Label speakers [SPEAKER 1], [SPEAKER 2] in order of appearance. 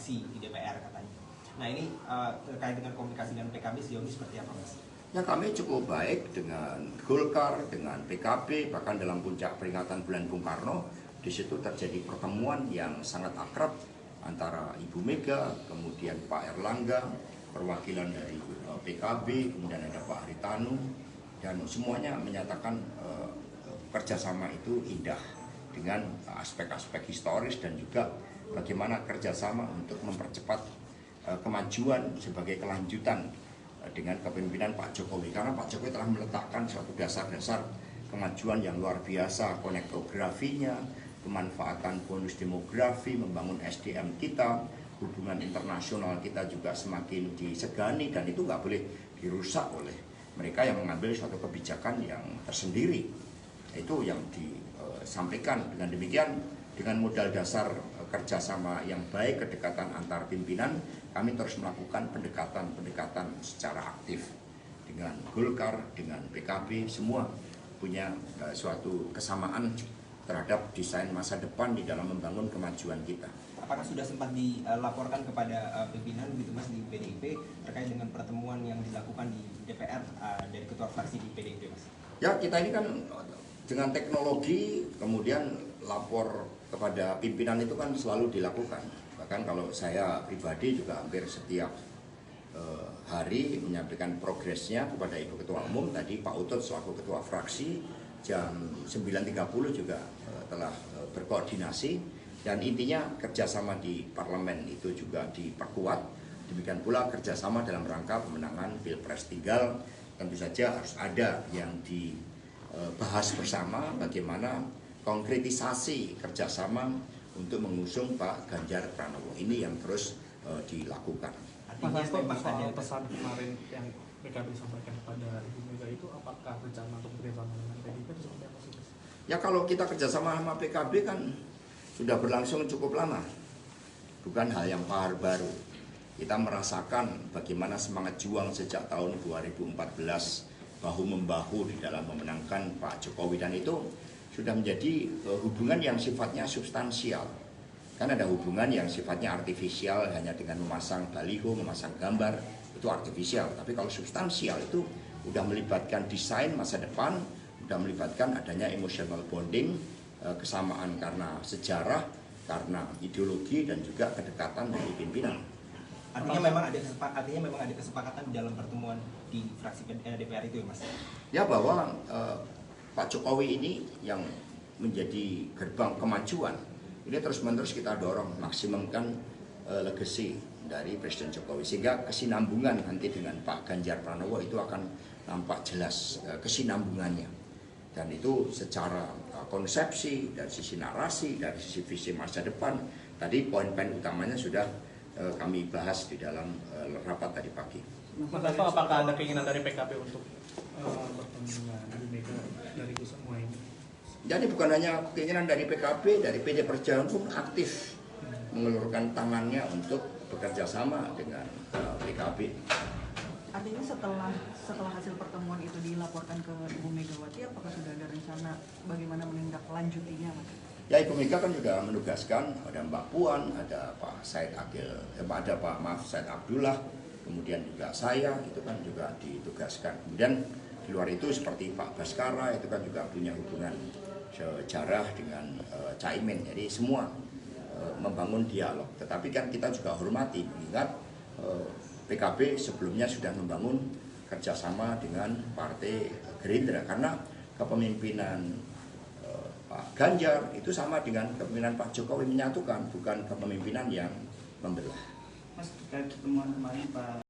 [SPEAKER 1] fraksi di DPR katanya. Nah ini terkait dengan komunikasi dengan PKB sejauh ini seperti apa, Mas?
[SPEAKER 2] Ya, kami cukup baik dengan Golkar, dengan PKB, bahkan dalam puncak peringatan bulan Bung Karno, di situ terjadi pertemuan yang sangat akrab antara Ibu Mega, kemudian Pak Erlangga, perwakilan dari PKB, kemudian ada Pak Haritanu, dan semuanya menyatakan kerjasama itu indah dengan aspek-aspek historis dan juga bagaimana kerjasama untuk mempercepat kemajuan sebagai kelanjutan dengan kepemimpinan Pak Jokowi, karena Pak Jokowi telah meletakkan suatu dasar-dasar kemajuan yang luar biasa, konektografinya, pemanfaatan bonus demografi, membangun SDM kita, hubungan internasional kita juga semakin disegani, dan itu nggak boleh dirusak oleh mereka yang mengambil suatu kebijakan yang tersendiri. Itu yang disampaikan. Dengan demikian, dengan modal dasar kerjasama yang baik, kedekatan antar pimpinan, kami terus melakukan pendekatan secara aktif dengan Golkar, dengan PKB, semua punya suatu kesamaan terhadap desain masa depan di dalam membangun kemajuan kita.
[SPEAKER 1] Apakah sudah sempat dilaporkan kepada pimpinan gitu Mas di PDIP terkait dengan pertemuan yang dilakukan di DPR dari ketua fraksi di PDIP, Mas?
[SPEAKER 2] Ya, kita ini kan dengan teknologi kemudian lapor kepada pimpinan itu kan selalu dilakukan. Bahkan kalau saya pribadi juga hampir setiap hari menyampaikan progresnya kepada Ibu Ketua Umum. Tadi Pak Utut selaku Ketua Fraksi jam 9.30 juga telah berkoordinasi, dan intinya kerjasama di parlemen itu juga diperkuat. Demikian pula kerjasama dalam rangka pemenangan Pilpres. Tinggal tentu saja harus ada yang dibahas bersama bagaimana konkretisasi kerjasama untuk mengusung Pak Ganjar Pranowo ini yang terus dilakukan.
[SPEAKER 3] Artinya soal pesan kemarin yang PKB sampaikan kepada Ibu Mega itu, apakah rencana untuk bekerjasama dengan PDIP itu seperti apa sih?
[SPEAKER 2] Ya, kalau kita kerjasama sama PKB kan sudah berlangsung cukup lama, bukan hal yang baru. Kita merasakan bagaimana semangat juang sejak tahun 2014 bahu-membahu di dalam memenangkan Pak Jokowi, dan itu sudah menjadi hubungan yang sifatnya substansial. Kan ada hubungan yang sifatnya artifisial, hanya dengan memasang baliho, memasang gambar, itu artifisial. Tapi kalau substansial itu sudah melibatkan desain masa depan, sudah melibatkan adanya emotional bonding, kesamaan karena sejarah, karena ideologi, dan juga kedekatan dari pimpinan.
[SPEAKER 1] Artinya memang ada kesepakatan di dalam pertemuan di fraksi DPR itu ya, Mas?
[SPEAKER 2] Ya, bahwa Pak Jokowi ini yang menjadi gerbang kemajuan, ini terus-menerus kita dorong, maksimumkan legacy dari Presiden Jokowi, sehingga kesinambungan nanti dengan Pak Ganjar Pranowo itu akan nampak jelas kesinambungannya. Dan itu secara konsepsi, dari sisi narasi, dari sisi visi masa depan, tadi poin-poin utamanya sudah kami bahas di dalam rapat tadi pagi.
[SPEAKER 3] Mas Hasto, apakah ada keinginan dari PKB untuk bertemu dengan Ibu Mega dari semua ini?
[SPEAKER 2] Jadi bukan hanya keinginan dari PKB, dari PD Perjuangan pun aktif mengelurkan tangannya untuk bekerja sama dengan PKB.
[SPEAKER 4] Artinya setelah hasil pertemuan itu dilaporkan ke Ibu Megawati, apakah sudah ada rencana bagaimana menindaklanjutinya, Mas?
[SPEAKER 2] Ya, Ibu Mega kan juga menugaskan, ada Mbak Puan, ada Pak Said Abdullah, kemudian juga saya, itu kan juga ditugaskan. Kemudian di luar itu seperti Pak Baskara, itu kan juga punya hubungan sejarah dengan Caimin. Jadi semua membangun dialog. Tetapi kan kita juga hormati, mengingat PKB sebelumnya sudah membangun kerjasama dengan Partai Gerindra, karena kepemimpinan Pak Ganjar itu sama dengan kepemimpinan Pak Jokowi, menyatukan, bukan kepemimpinan yang membelah.
[SPEAKER 5] Mas, terkait pertemuan kemarin Pak